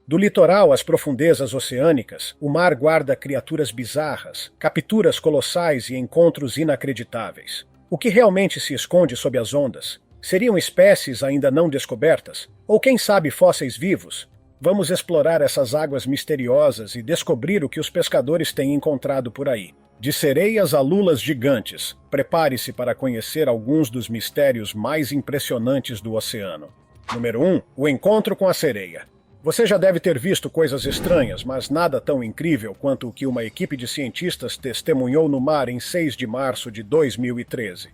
Do litoral às profundezas oceânicas, o mar guarda criaturas bizarras, capturas colossais e encontros inacreditáveis. O que realmente se esconde sob as ondas? Seriam espécies ainda não descobertas? Ou quem sabe fósseis vivos? Vamos explorar essas águas misteriosas e descobrir o que os pescadores têm encontrado por aí. De sereias a lulas gigantes, prepare-se para conhecer alguns dos mistérios mais impressionantes do oceano. Número 1. O encontro com a sereia. Você já deve ter visto coisas estranhas, mas nada tão incrível quanto o que uma equipe de cientistas testemunhou no mar em 6 de março de 2013.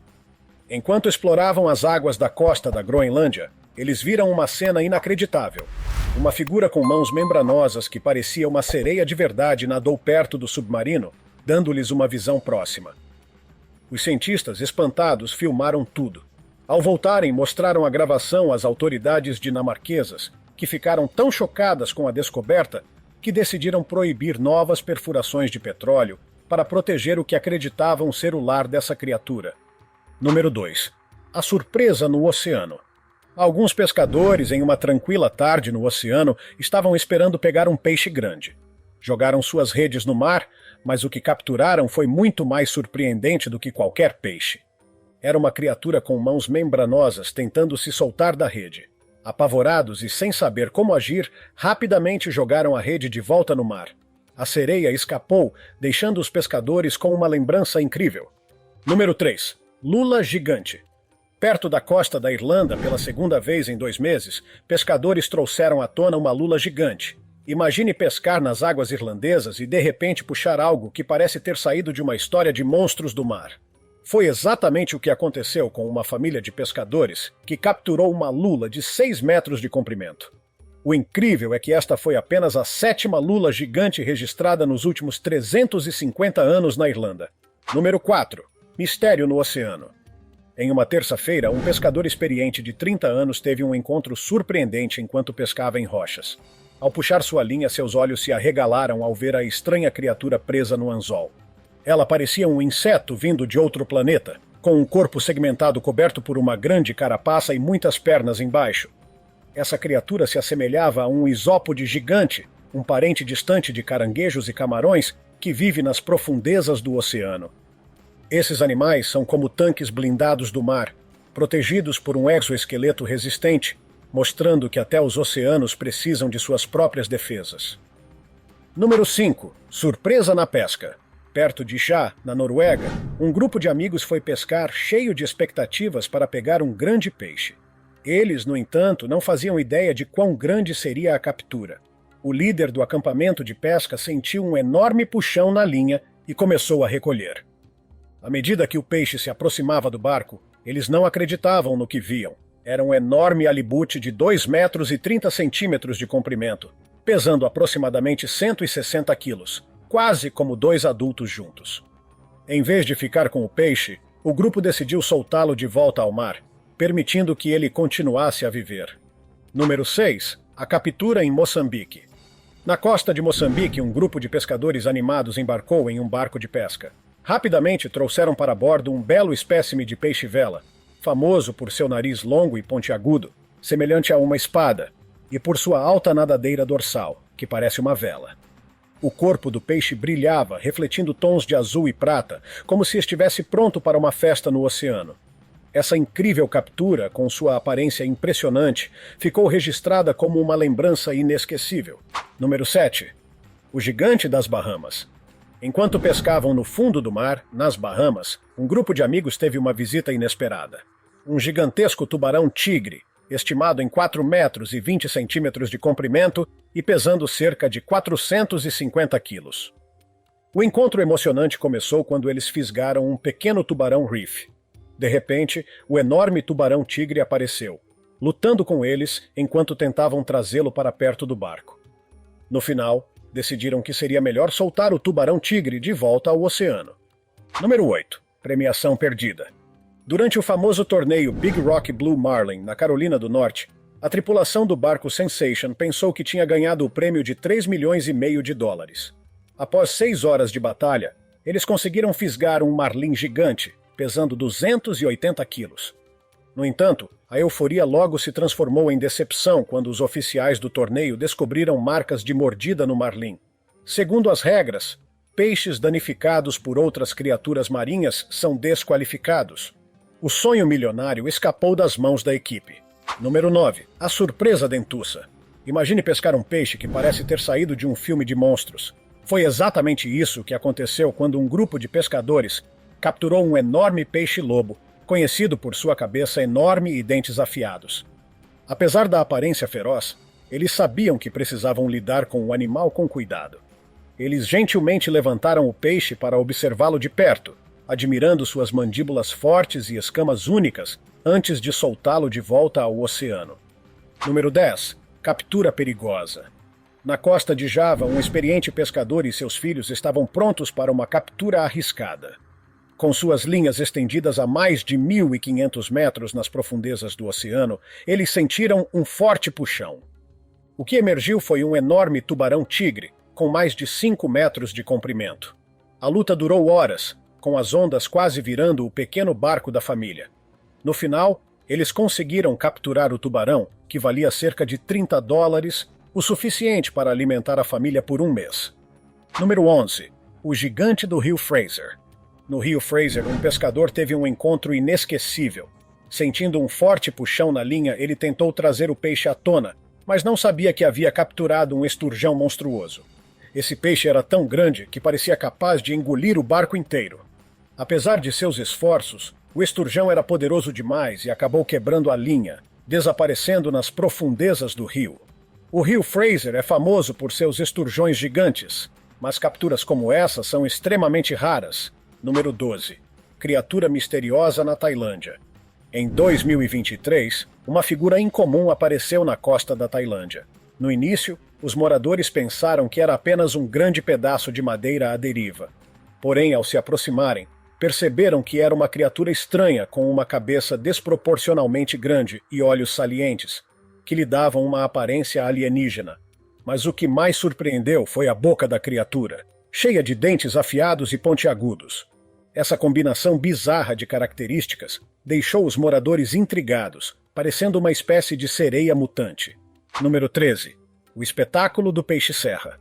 Enquanto exploravam as águas da costa da Groenlândia, eles viram uma cena inacreditável. Uma figura com mãos membranosas que parecia uma sereia de verdade nadou perto do submarino, dando-lhes uma visão próxima. Os cientistas, espantados, filmaram tudo. Ao voltarem, mostraram a gravação às autoridades dinamarquesas, que ficaram tão chocadas com a descoberta que decidiram proibir novas perfurações de petróleo para proteger o que acreditavam ser o lar dessa criatura. Número 2. A surpresa no oceano. Alguns pescadores, em uma tranquila tarde no oceano, estavam esperando pegar um peixe grande. Jogaram suas redes no mar, mas o que capturaram foi muito mais surpreendente do que qualquer peixe. Era uma criatura com mãos membranosas tentando se soltar da rede. Apavorados e sem saber como agir, rapidamente jogaram a rede de volta no mar. A sereia escapou, deixando os pescadores com uma lembrança incrível. Número 3. Lula gigante. Perto da costa da Irlanda, pela segunda vez em 2 meses, pescadores trouxeram à tona uma lula gigante. Imagine pescar nas águas irlandesas e de repente puxar algo que parece ter saído de uma história de monstros do mar. Foi exatamente o que aconteceu com uma família de pescadores que capturou uma lula de 6 metros de comprimento. O incrível é que esta foi apenas a 7ª lula gigante registrada nos últimos 350 anos na Irlanda. Número 4. Mistério no oceano. Em uma terça-feira, um pescador experiente de 30 anos teve um encontro surpreendente enquanto pescava em rochas. Ao puxar sua linha, seus olhos se arregalaram ao ver a estranha criatura presa no anzol. Ela parecia um inseto vindo de outro planeta, com um corpo segmentado coberto por uma grande carapaça e muitas pernas embaixo. Essa criatura se assemelhava a um isópode gigante, um parente distante de caranguejos e camarões que vive nas profundezas do oceano. Esses animais são como tanques blindados do mar, protegidos por um exoesqueleto resistente, mostrando que até os oceanos precisam de suas próprias defesas. Número 5. Surpresa na pesca. Perto de Chá, na Noruega, um grupo de amigos foi pescar cheio de expectativas para pegar um grande peixe. Eles, no entanto, não faziam ideia de quão grande seria a captura. O líder do acampamento de pesca sentiu um enorme puxão na linha e começou a recolher. À medida que o peixe se aproximava do barco, eles não acreditavam no que viam. Era um enorme alibute de 2 metros e 30 centímetros de comprimento, pesando aproximadamente 160 quilos, quase como 2 adultos juntos. Em vez de ficar com o peixe, o grupo decidiu soltá-lo de volta ao mar, permitindo que ele continuasse a viver. Número 6. A captura em Moçambique. Na costa de Moçambique, um grupo de pescadores animados embarcou em um barco de pesca. Rapidamente trouxeram para bordo um belo espécime de peixe-vela, famoso por seu nariz longo e pontiagudo, semelhante a uma espada, e por sua alta nadadeira dorsal, que parece uma vela. O corpo do peixe brilhava, refletindo tons de azul e prata, como se estivesse pronto para uma festa no oceano. Essa incrível captura, com sua aparência impressionante, ficou registrada como uma lembrança inesquecível. Número 7. O gigante das Bahamas. Enquanto pescavam no fundo do mar, nas Bahamas, um grupo de amigos teve uma visita inesperada. Um gigantesco tubarão-tigre, estimado em 4 metros e 20 centímetros de comprimento e pesando cerca de 450 quilos. O encontro emocionante começou quando eles fisgaram um pequeno tubarão reef. De repente, o enorme tubarão-tigre apareceu, lutando com eles enquanto tentavam trazê-lo para perto do barco. No final, decidiram que seria melhor soltar o tubarão-tigre de volta ao oceano. Número 8. Premiação perdida. Durante o famoso torneio Big Rock Blue Marlin, na Carolina do Norte, a tripulação do barco Sensation pensou que tinha ganhado o prêmio de 3,5 milhões de dólares. Após 6 horas de batalha, eles conseguiram fisgar um marlim gigante, pesando 280 quilos. No entanto, A euforia logo se transformou em decepção quando os oficiais do torneio descobriram marcas de mordida no marlim. Segundo as regras, peixes danificados por outras criaturas marinhas são desqualificados. O sonho milionário escapou das mãos da equipe. Número 9. A surpresa dentuça. Imagine pescar um peixe que parece ter saído de um filme de monstros. Foi exatamente isso que aconteceu quando um grupo de pescadores capturou um enorme peixe-lobo, conhecido por sua cabeça enorme e dentes afiados. Apesar da aparência feroz, eles sabiam que precisavam lidar com o animal com cuidado. Eles gentilmente levantaram o peixe para observá-lo de perto, admirando suas mandíbulas fortes e escamas únicas, antes de soltá-lo de volta ao oceano. Número 10. Captura perigosa. Na costa de Java, um experiente pescador e seus filhos estavam prontos para uma captura arriscada. Com suas linhas estendidas a mais de 1.500 metros nas profundezas do oceano, eles sentiram um forte puxão. O que emergiu foi um enorme tubarão-tigre, com mais de 5 metros de comprimento. A luta durou horas, com as ondas quase virando o pequeno barco da família. No final, eles conseguiram capturar o tubarão, que valia cerca de $30, o suficiente para alimentar a família por um mês. Número 11. O gigante do rio Fraser. No rio Fraser, um pescador teve um encontro inesquecível. Sentindo um forte puxão na linha, ele tentou trazer o peixe à tona, mas não sabia que havia capturado um esturjão monstruoso. Esse peixe era tão grande que parecia capaz de engolir o barco inteiro. Apesar de seus esforços, o esturjão era poderoso demais e acabou quebrando a linha, desaparecendo nas profundezas do rio. O rio Fraser é famoso por seus esturjões gigantes, mas capturas como essa são extremamente raras. Número 12. Criatura misteriosa na Tailândia. Em 2023, uma figura incomum apareceu na costa da Tailândia. No início, os moradores pensaram que era apenas um grande pedaço de madeira à deriva. Porém, ao se aproximarem, perceberam que era uma criatura estranha com uma cabeça desproporcionalmente grande e olhos salientes, que lhe davam uma aparência alienígena. Mas o que mais surpreendeu foi a boca da criatura, cheia de dentes afiados e pontiagudos. Essa combinação bizarra de características deixou os moradores intrigados, parecendo uma espécie de sereia mutante. Número 13. O espetáculo do peixe-serra.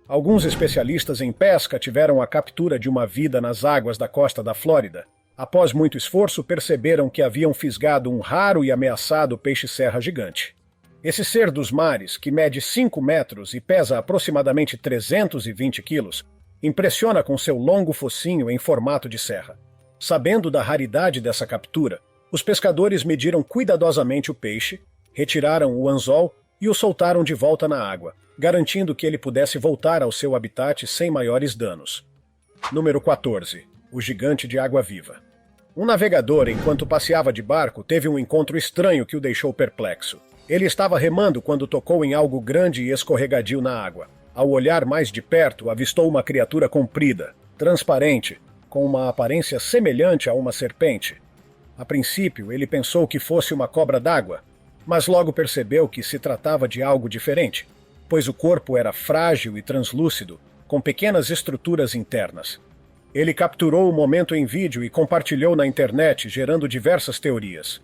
Alguns especialistas em pesca tiveram a captura de uma vida nas águas da costa da Flórida. Após muito esforço, perceberam que haviam fisgado um raro e ameaçado peixe-serra gigante. Esse ser dos mares, que mede 5 metros e pesa aproximadamente 320 quilos, impressiona com seu longo focinho em formato de serra. Sabendo da raridade dessa captura, os pescadores mediram cuidadosamente o peixe, retiraram o anzol e o soltaram de volta na água, garantindo que ele pudesse voltar ao seu habitat sem maiores danos. Número 14. O gigante de água-viva. Um navegador, enquanto passeava de barco, teve um encontro estranho que o deixou perplexo. Ele estava remando quando tocou em algo grande e escorregadio na água. Ao olhar mais de perto, avistou uma criatura comprida, transparente, com uma aparência semelhante a uma serpente. A princípio, ele pensou que fosse uma cobra d'água, mas logo percebeu que se tratava de algo diferente, pois o corpo era frágil e translúcido, com pequenas estruturas internas. Ele capturou o momento em vídeo e compartilhou na internet, gerando diversas teorias.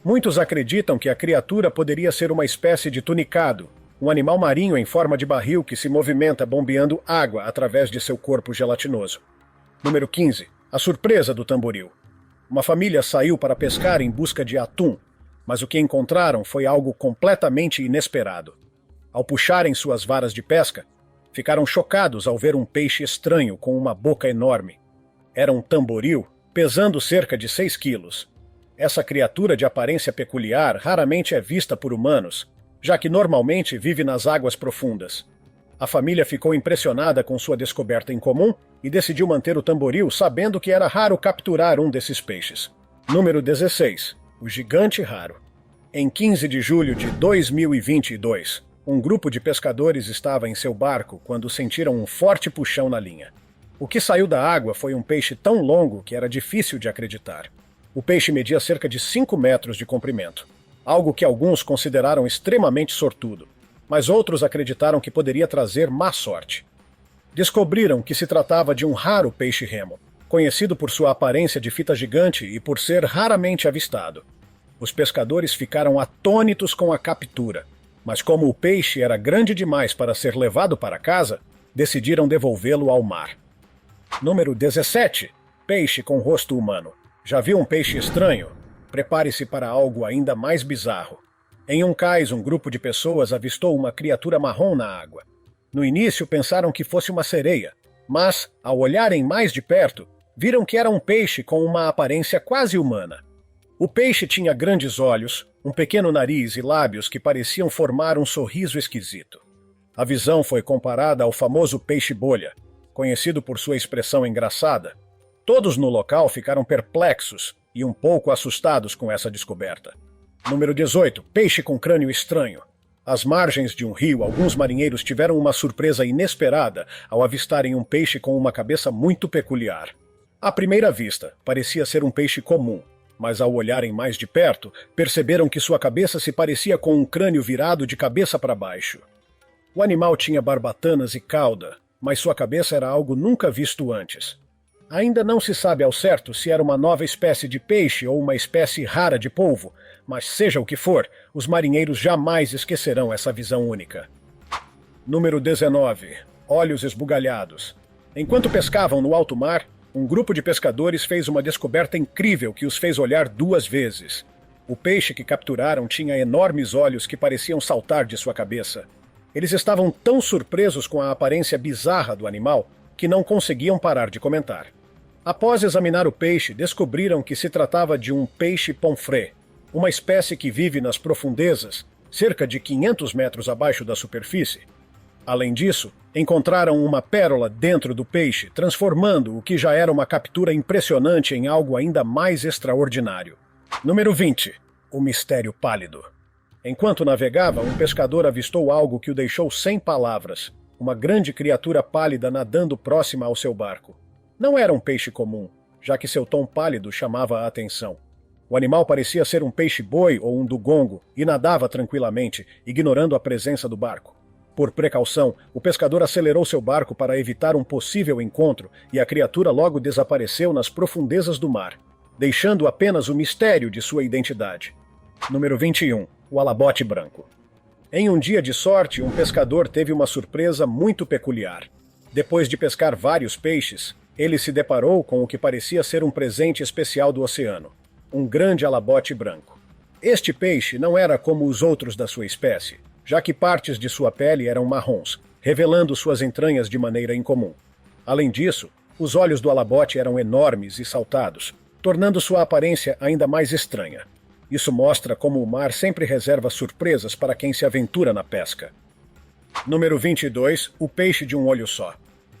Muitos acreditam que a criatura poderia ser uma espécie de tunicado, um animal marinho em forma de barril que se movimenta bombeando água através de seu corpo gelatinoso. Número 15. A surpresa do tamboril. Uma família saiu para pescar em busca de atum, mas o que encontraram foi algo completamente inesperado. Ao puxarem suas varas de pesca, ficaram chocados ao ver um peixe estranho com uma boca enorme. Era um tamboril, pesando cerca de 6 quilos. Essa criatura de aparência peculiar raramente é vista por humanos, já que normalmente vive nas águas profundas. A família ficou impressionada com sua descoberta incomum e decidiu manter o tamboril, sabendo que era raro capturar um desses peixes. Número 16. O gigante raro. Em 15 de julho de 2022, um grupo de pescadores estava em seu barco quando sentiram um forte puxão na linha. O que saiu da água foi um peixe tão longo que era difícil de acreditar. O peixe media cerca de 5 metros de comprimento, algo que alguns consideraram extremamente sortudo, mas outros acreditaram que poderia trazer má sorte. Descobriram que se tratava de um raro peixe-remo, conhecido por sua aparência de fita gigante e por ser raramente avistado. Os pescadores ficaram atônitos com a captura, mas como o peixe era grande demais para ser levado para casa, decidiram devolvê-lo ao mar. Número 17. Peixe com rosto humano. Já viu um peixe estranho? Prepare-se para algo ainda mais bizarro. Em um cais, um grupo de pessoas avistou uma criatura marrom na água. No início pensaram que fosse uma sereia, mas, ao olharem mais de perto, viram que era um peixe com uma aparência quase humana. O peixe tinha grandes olhos, um pequeno nariz e lábios que pareciam formar um sorriso esquisito. A visão foi comparada ao famoso peixe-bolha, conhecido por sua expressão engraçada. Todos no local ficaram perplexos e um pouco assustados com essa descoberta. Número 18. Peixe com crânio estranho. Às margens de um rio, alguns marinheiros tiveram uma surpresa inesperada ao avistarem um peixe com uma cabeça muito peculiar. À primeira vista, parecia ser um peixe comum, mas ao olharem mais de perto, perceberam que sua cabeça se parecia com um crânio virado de cabeça para baixo. O animal tinha barbatanas e cauda, mas sua cabeça era algo nunca visto antes. Ainda não se sabe ao certo se era uma nova espécie de peixe ou uma espécie rara de polvo, mas seja o que for, os marinheiros jamais esquecerão essa visão única. Número 19. Olhos esbugalhados. Enquanto pescavam no alto mar, um grupo de pescadores fez uma descoberta incrível que os fez olhar 2 vezes. O peixe que capturaram tinha enormes olhos que pareciam saltar de sua cabeça. Eles estavam tão surpresos com a aparência bizarra do animal que não conseguiam parar de comentar. Após examinar o peixe, descobriram que se tratava de um peixe pomfret, uma espécie que vive nas profundezas, cerca de 500 metros abaixo da superfície. Além disso, encontraram uma pérola dentro do peixe, transformando o que já era uma captura impressionante em algo ainda mais extraordinário. Número 20. O mistério pálido. Enquanto navegava, um pescador avistou algo que o deixou sem palavras. Uma grande criatura pálida nadando próxima ao seu barco. Não era um peixe comum, já que seu tom pálido chamava a atenção. O animal parecia ser um peixe-boi ou um dugongo e nadava tranquilamente, ignorando a presença do barco. Por precaução, o pescador acelerou seu barco para evitar um possível encontro e a criatura logo desapareceu nas profundezas do mar, deixando apenas o mistério de sua identidade. Número 21. O alabote branco. Em um dia de sorte, um pescador teve uma surpresa muito peculiar. Depois de pescar vários peixes, ele se deparou com o que parecia ser um presente especial do oceano, um grande alabote branco. Este peixe não era como os outros da sua espécie, já que partes de sua pele eram marrons, revelando suas entranhas de maneira incomum. Além disso, os olhos do alabote eram enormes e saltados, tornando sua aparência ainda mais estranha. Isso mostra como o mar sempre reserva surpresas para quem se aventura na pesca. Número 22. O peixe de um olho só.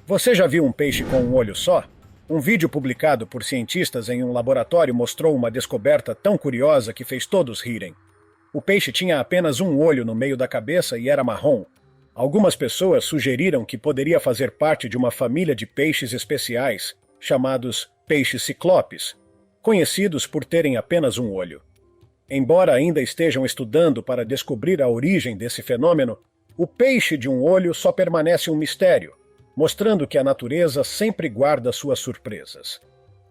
Você já viu um peixe com um olho só? Um vídeo publicado por cientistas em um laboratório mostrou uma descoberta tão curiosa que fez todos rirem. O peixe tinha apenas um olho no meio da cabeça e era marrom. Algumas pessoas sugeriram que poderia fazer parte de uma família de peixes especiais, chamados peixes ciclopes, conhecidos por terem apenas um olho. Embora ainda estejam estudando para descobrir a origem desse fenômeno, o peixe de um olho só permanece um mistério, mostrando que a natureza sempre guarda suas surpresas.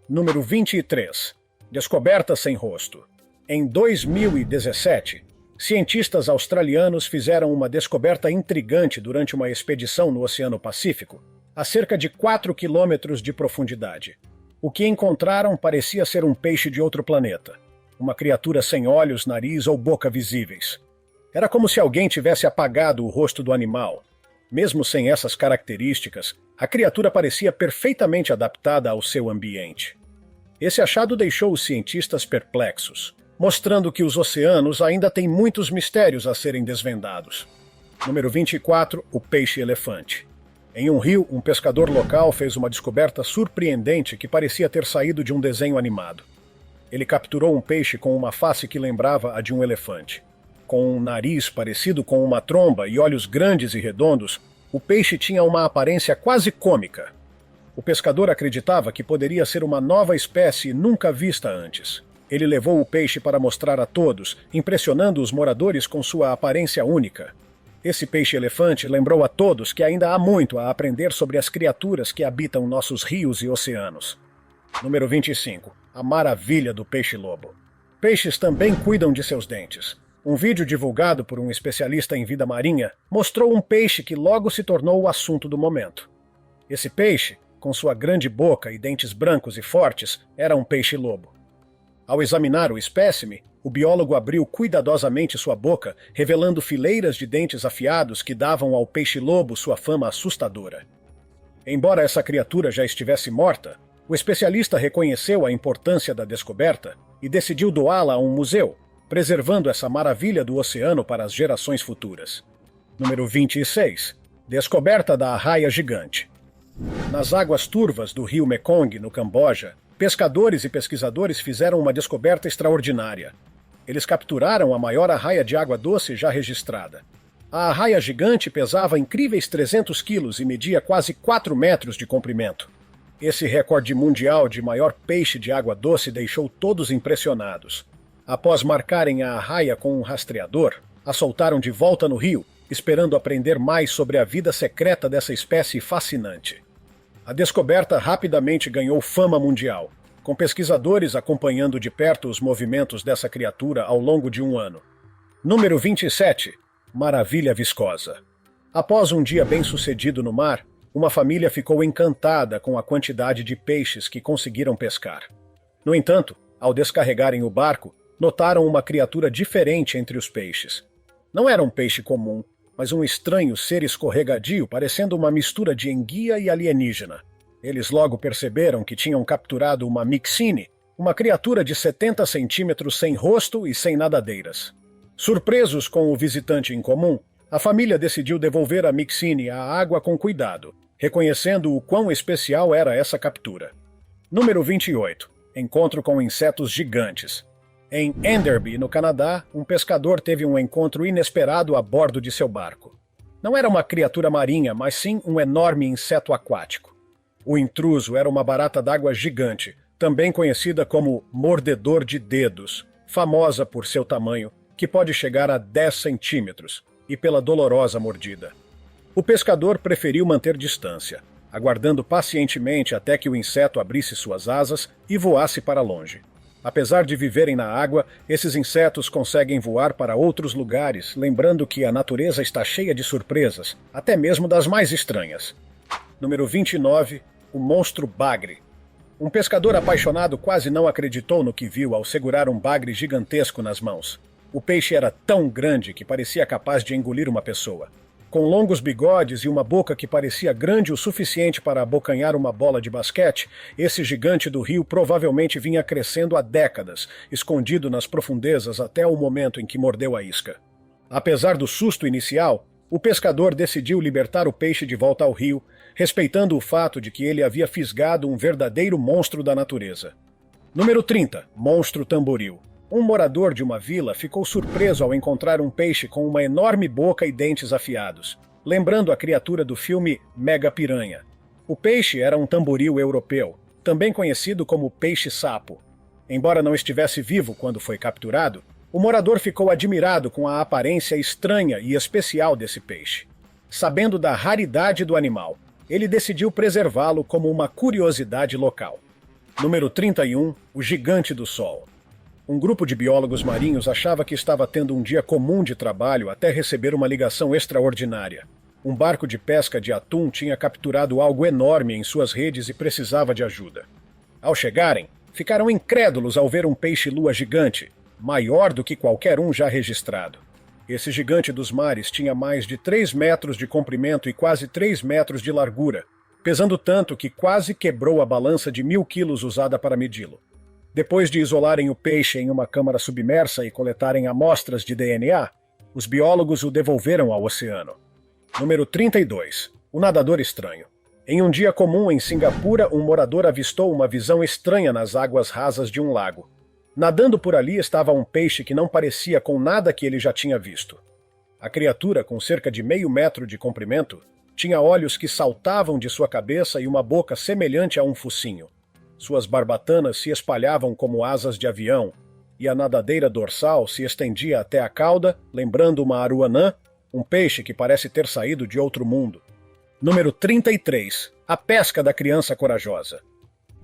Número 23. Descoberta sem rosto. Em 2017, cientistas australianos fizeram uma descoberta intrigante durante uma expedição no Oceano Pacífico, a cerca de 4 quilômetros de profundidade. O que encontraram parecia ser um peixe de outro planeta, uma criatura sem olhos, nariz ou boca visíveis. Era como se alguém tivesse apagado o rosto do animal. Mesmo sem essas características, a criatura parecia perfeitamente adaptada ao seu ambiente. Esse achado deixou os cientistas perplexos, mostrando que os oceanos ainda têm muitos mistérios a serem desvendados. Número 24. O peixe-elefante. Em um rio, um pescador local fez uma descoberta surpreendente que parecia ter saído de um desenho animado. Ele capturou um peixe com uma face que lembrava a de um elefante. Com um nariz parecido com uma tromba e olhos grandes e redondos, o peixe tinha uma aparência quase cômica. O pescador acreditava que poderia ser uma nova espécie nunca vista antes. Ele levou o peixe para mostrar a todos, impressionando os moradores com sua aparência única. Esse peixe-elefante lembrou a todos que ainda há muito a aprender sobre as criaturas que habitam nossos rios e oceanos. Número 25. A maravilha do peixe-lobo. Peixes também cuidam de seus dentes. Um vídeo divulgado por um especialista em vida marinha mostrou um peixe que logo se tornou o assunto do momento. Esse peixe, com sua grande boca e dentes brancos e fortes, era um peixe-lobo. Ao examinar o espécime, o biólogo abriu cuidadosamente sua boca, revelando fileiras de dentes afiados que davam ao peixe-lobo sua fama assustadora. Embora essa criatura já estivesse morta, o especialista reconheceu a importância da descoberta e decidiu doá-la a um museu, preservando essa maravilha do oceano para as gerações futuras. Número 26. Descoberta da arraia gigante. Nas águas turvas do rio Mekong, no Camboja, pescadores e pesquisadores fizeram uma descoberta extraordinária. Eles capturaram a maior arraia de água doce já registrada. A arraia gigante pesava incríveis 300 quilos e media quase 4 metros de comprimento. Esse recorde mundial de maior peixe de água doce deixou todos impressionados. Após marcarem a arraia com um rastreador, a soltaram de volta no rio, esperando aprender mais sobre a vida secreta dessa espécie fascinante. A descoberta rapidamente ganhou fama mundial, com pesquisadores acompanhando de perto os movimentos dessa criatura ao longo de um ano. Número 27. Maravilha viscosa. Após um dia bem-sucedido no mar, uma família ficou encantada com a quantidade de peixes que conseguiram pescar. No entanto, ao descarregarem o barco, notaram uma criatura diferente entre os peixes. Não era um peixe comum, mas um estranho ser escorregadio parecendo uma mistura de enguia e alienígena. Eles logo perceberam que tinham capturado uma mixine, uma criatura de 70 centímetros sem rosto e sem nadadeiras. Surpresos com o visitante incomum, a família decidiu devolver a mixine à água com cuidado, reconhecendo o quão especial era essa captura. Número 28. Encontro com insetos gigantes. Em Enderby, no Canadá, um pescador teve um encontro inesperado a bordo de seu barco. Não era uma criatura marinha, mas sim um enorme inseto aquático. O intruso era uma barata d'água gigante, também conhecida como mordedor de dedos, famosa por seu tamanho, que pode chegar a 10 centímetros, e pela dolorosa mordida. O pescador preferiu manter distância, aguardando pacientemente até que o inseto abrisse suas asas e voasse para longe. Apesar de viverem na água, esses insetos conseguem voar para outros lugares, lembrando que a natureza está cheia de surpresas, até mesmo das mais estranhas. Número 29. O monstro bagre. Um pescador apaixonado quase não acreditou no que viu ao segurar um bagre gigantesco nas mãos. O peixe era tão grande que parecia capaz de engolir uma pessoa. Com longos bigodes e uma boca que parecia grande o suficiente para abocanhar uma bola de basquete, esse gigante do rio provavelmente vinha crescendo há décadas, escondido nas profundezas até o momento em que mordeu a isca. Apesar do susto inicial, o pescador decidiu libertar o peixe de volta ao rio, respeitando o fato de que ele havia fisgado um verdadeiro monstro da natureza. Número 30. Monstro tamboril. Um morador de uma vila ficou surpreso ao encontrar um peixe com uma enorme boca e dentes afiados, lembrando a criatura do filme Mega Piranha. O peixe era um tamboril europeu, também conhecido como peixe-sapo. Embora não estivesse vivo quando foi capturado, o morador ficou admirado com a aparência estranha e especial desse peixe. Sabendo da raridade do animal, ele decidiu preservá-lo como uma curiosidade local. Número 31. O Gigante do Sol. Um grupo de biólogos marinhos achava que estava tendo um dia comum de trabalho até receber uma ligação extraordinária. Um barco de pesca de atum tinha capturado algo enorme em suas redes e precisava de ajuda. Ao chegarem, ficaram incrédulos ao ver um peixe-lua gigante, maior do que qualquer um já registrado. Esse gigante dos mares tinha mais de 3 metros de comprimento e quase 3 metros de largura, pesando tanto que quase quebrou a balança de 1.000 quilos usada para medi-lo. Depois de isolarem o peixe em uma câmara submersa e coletarem amostras de DNA, os biólogos o devolveram ao oceano. Número 32. O nadador estranho. Em um dia comum em Singapura, um morador avistou uma visão estranha nas águas rasas de um lago. Nadando por ali estava um peixe que não parecia com nada que ele já tinha visto. A criatura, com cerca de meio metro de comprimento, tinha olhos que saltavam de sua cabeça e uma boca semelhante a um focinho. Suas barbatanas se espalhavam como asas de avião, e a nadadeira dorsal se estendia até a cauda, lembrando uma aruanã, um peixe que parece ter saído de outro mundo. Número 33. A pesca da criança corajosa.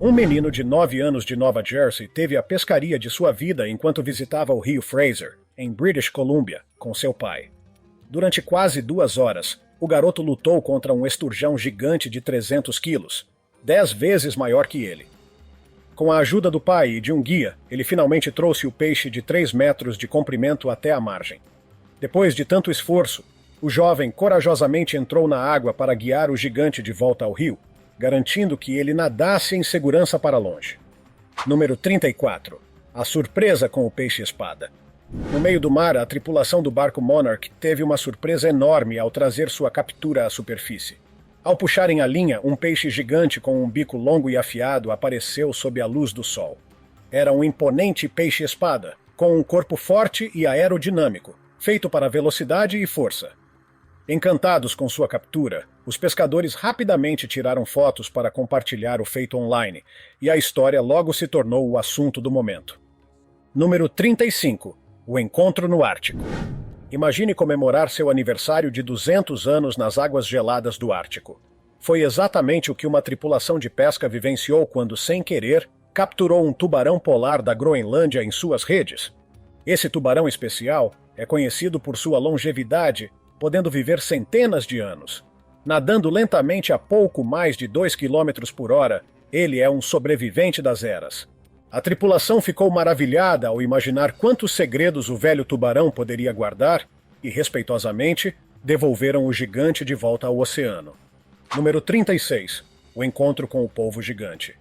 Um menino de 9 anos de Nova Jersey teve a pescaria de sua vida enquanto visitava o rio Fraser, em British Columbia, com seu pai. Durante quase 2 horas, o garoto lutou contra um esturjão gigante de 300 quilos, 10 vezes maior que ele. Com a ajuda do pai e de um guia, ele finalmente trouxe o peixe de 3 metros de comprimento até a margem. Depois de tanto esforço, o jovem corajosamente entrou na água para guiar o gigante de volta ao rio, garantindo que ele nadasse em segurança para longe. Número 34. A surpresa com o peixe-espada. No meio do mar, a tripulação do barco Monarch teve uma surpresa enorme ao trazer sua captura à superfície. Ao puxarem a linha, um peixe gigante com um bico longo e afiado apareceu sob a luz do sol. Era um imponente peixe-espada, com um corpo forte e aerodinâmico, feito para velocidade e força. Encantados com sua captura, os pescadores rapidamente tiraram fotos para compartilhar o feito online, e a história logo se tornou o assunto do momento. Número 35. O encontro no Ártico. Imagine comemorar seu aniversário de 200 anos nas águas geladas do Ártico. Foi exatamente o que uma tripulação de pesca vivenciou quando, sem querer, capturou um tubarão polar da Groenlândia em suas redes. Esse tubarão especial é conhecido por sua longevidade, podendo viver centenas de anos. Nadando lentamente a pouco mais de 2 km por hora, ele é um sobrevivente das eras. A tripulação ficou maravilhada ao imaginar quantos segredos o velho tubarão poderia guardar e, respeitosamente, devolveram o gigante de volta ao oceano. Número 36. O encontro com o polvo gigante.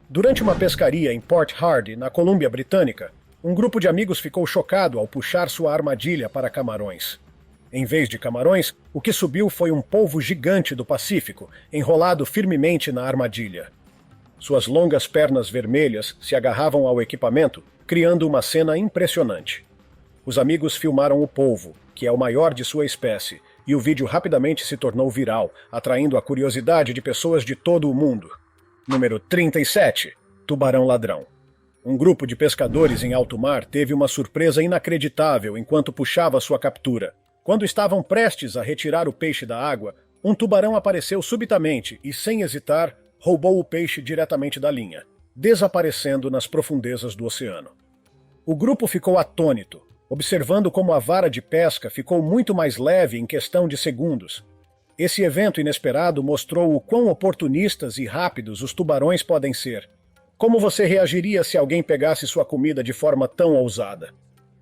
Durante uma pescaria em Port Hardy, na Colômbia Britânica, um grupo de amigos ficou chocado ao puxar sua armadilha para camarões. Em vez de camarões, o que subiu foi um polvo gigante do Pacífico, enrolado firmemente na armadilha. Suas longas pernas vermelhas se agarravam ao equipamento, criando uma cena impressionante. Os amigos filmaram o polvo, que é o maior de sua espécie, e o vídeo rapidamente se tornou viral, atraindo a curiosidade de pessoas de todo o mundo. Número 37. Tubarão ladrão. Um grupo de pescadores em alto mar teve uma surpresa inacreditável enquanto puxava sua captura. Quando estavam prestes a retirar o peixe da água, um tubarão apareceu subitamente e, sem hesitar, roubou o peixe diretamente da linha, desaparecendo nas profundezas do oceano. O grupo ficou atônito, observando como a vara de pesca ficou muito mais leve em questão de segundos. Esse evento inesperado mostrou o quão oportunistas e rápidos os tubarões podem ser. Como você reagiria se alguém pegasse sua comida de forma tão ousada?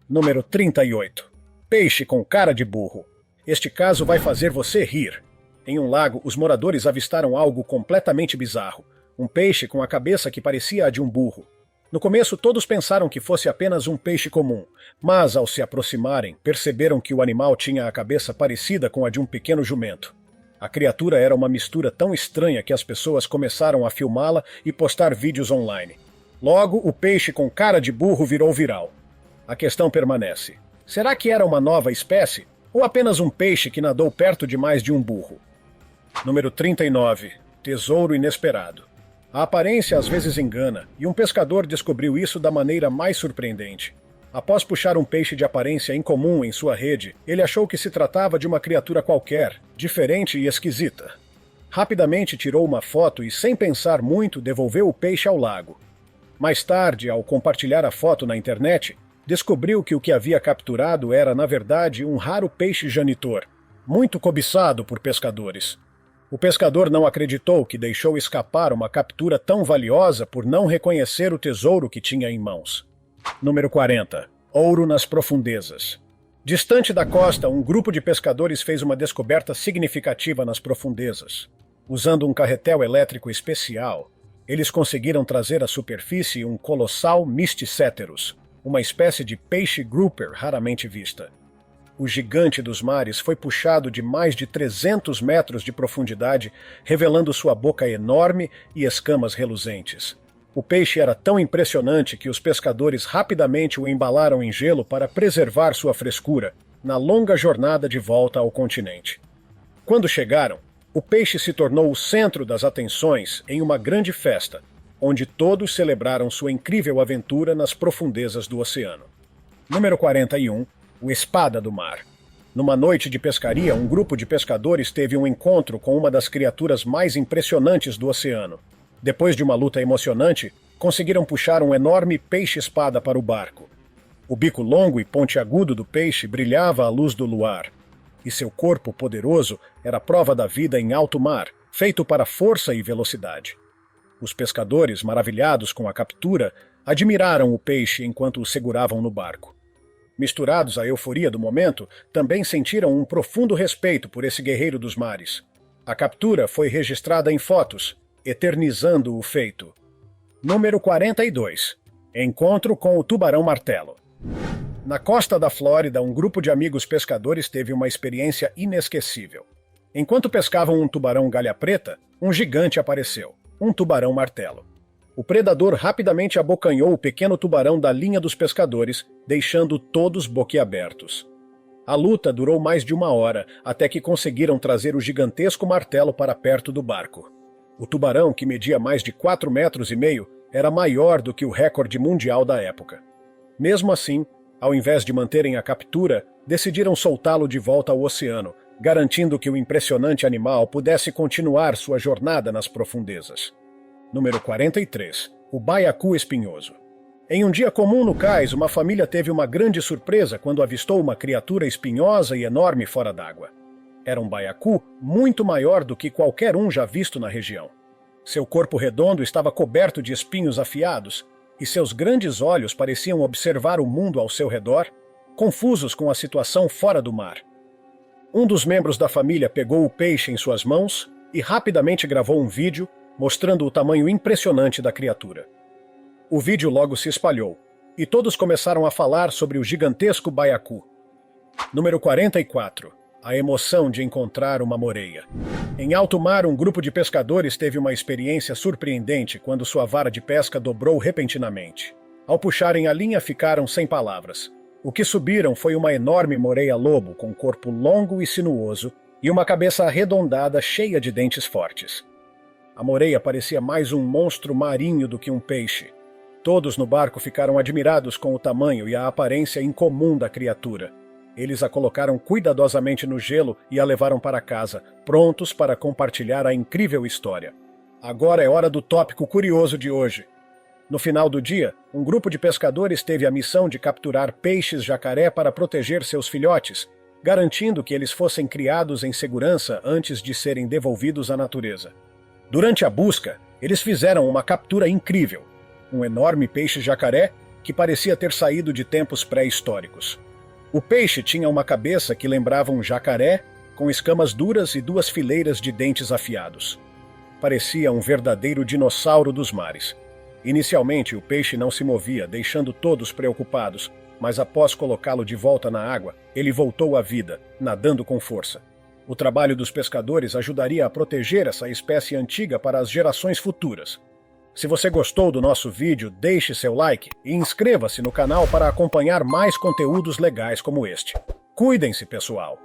Número 38. Peixe com cara de burro. Este caso vai fazer você rir. Em um lago, os moradores avistaram algo completamente bizarro. Um peixe com a cabeça que parecia a de um burro. No começo, todos pensaram que fosse apenas um peixe comum, mas ao se aproximarem, perceberam que o animal tinha a cabeça parecida com a de um pequeno jumento. A criatura era uma mistura tão estranha que as pessoas começaram a filmá-la e postar vídeos online. Logo, o peixe com cara de burro virou viral. A questão permanece. Será que era uma nova espécie? Ou apenas um peixe que nadou perto demais de um burro? Número 39. Tesouro inesperado. A aparência às vezes engana, e um pescador descobriu isso da maneira mais surpreendente. Após puxar um peixe de aparência incomum em sua rede, ele achou que se tratava de uma criatura qualquer, diferente e esquisita. Rapidamente tirou uma foto e, sem pensar muito, devolveu o peixe ao lago. Mais tarde, ao compartilhar a foto na internet, descobriu que o que havia capturado era, na verdade, um raro peixe janitor, muito cobiçado por pescadores. O pescador não acreditou que deixou escapar uma captura tão valiosa por não reconhecer o tesouro que tinha em mãos. Número 40. Ouro nas profundezas. Distante da costa, um grupo de pescadores fez uma descoberta significativa nas profundezas. Usando um carretel elétrico especial, eles conseguiram trazer à superfície um colossal Mysticeterus, uma espécie de peixe grouper raramente vista. O gigante dos mares foi puxado de mais de 300 metros de profundidade, revelando sua boca enorme e escamas reluzentes. O peixe era tão impressionante que os pescadores rapidamente o embalaram em gelo para preservar sua frescura na longa jornada de volta ao continente. Quando chegaram, o peixe se tornou o centro das atenções em uma grande festa, onde todos celebraram sua incrível aventura nas profundezas do oceano. Número 41. O Espada do Mar. Numa noite de pescaria, um grupo de pescadores teve um encontro com uma das criaturas mais impressionantes do oceano. Depois de uma luta emocionante, conseguiram puxar um enorme peixe-espada para o barco. O bico longo e pontiagudo do peixe brilhava à luz do luar, e seu corpo poderoso era prova da vida em alto mar, feito para força e velocidade. Os pescadores, maravilhados com a captura, admiraram o peixe enquanto o seguravam no barco. Misturados à euforia do momento, também sentiram um profundo respeito por esse guerreiro dos mares. A captura foi registrada em fotos, eternizando o feito. Número 42. Encontro com o tubarão-martelo. Na costa da Flórida, um grupo de amigos pescadores teve uma experiência inesquecível. Enquanto pescavam um tubarão galha-preta, um gigante apareceu, um tubarão-martelo. O predador rapidamente abocanhou o pequeno tubarão da linha dos pescadores, deixando todos boquiabertos. A luta durou mais de 1 hora, até que conseguiram trazer o gigantesco martelo para perto do barco. O tubarão, que media mais de 4,5 metros, era maior do que o recorde mundial da época. Mesmo assim, ao invés de manterem a captura, decidiram soltá-lo de volta ao oceano, garantindo que o impressionante animal pudesse continuar sua jornada nas profundezas. Número 43. O baiacu espinhoso. Em um dia comum no cais, uma família teve uma grande surpresa quando avistou uma criatura espinhosa e enorme fora d'água. Era um baiacu muito maior do que qualquer um já visto na região. Seu corpo redondo estava coberto de espinhos afiados, e seus grandes olhos pareciam observar o mundo ao seu redor, confusos com a situação fora do mar. Um dos membros da família pegou o peixe em suas mãos e rapidamente gravou um vídeo mostrando o tamanho impressionante da criatura. O vídeo logo se espalhou, e todos começaram a falar sobre o gigantesco baiacu. Número 44. A emoção de encontrar uma moreia. Em alto mar, um grupo de pescadores teve uma experiência surpreendente quando sua vara de pesca dobrou repentinamente. Ao puxarem a linha, ficaram sem palavras. O que subiram foi uma enorme moreia-lobo com corpo longo e sinuoso e uma cabeça arredondada cheia de dentes fortes. A moreia parecia mais um monstro marinho do que um peixe. Todos no barco ficaram admirados com o tamanho e a aparência incomum da criatura. Eles a colocaram cuidadosamente no gelo e a levaram para casa, prontos para compartilhar a incrível história. Agora é hora do tópico curioso de hoje. No final do dia, um grupo de pescadores teve a missão de capturar peixes jacaré para proteger seus filhotes, garantindo que eles fossem criados em segurança antes de serem devolvidos à natureza. Durante a busca, eles fizeram uma captura incrível, um enorme peixe jacaré que parecia ter saído de tempos pré-históricos. O peixe tinha uma cabeça que lembrava um jacaré, com escamas duras e 2 fileiras de dentes afiados. Parecia um verdadeiro dinossauro dos mares. Inicialmente, o peixe não se movia, deixando todos preocupados, mas após colocá-lo de volta na água, ele voltou à vida, nadando com força. O trabalho dos pescadores ajudaria a proteger essa espécie antiga para as gerações futuras. Se você gostou do nosso vídeo, deixe seu like e inscreva-se no canal para acompanhar mais conteúdos legais como este. Cuidem-se, pessoal!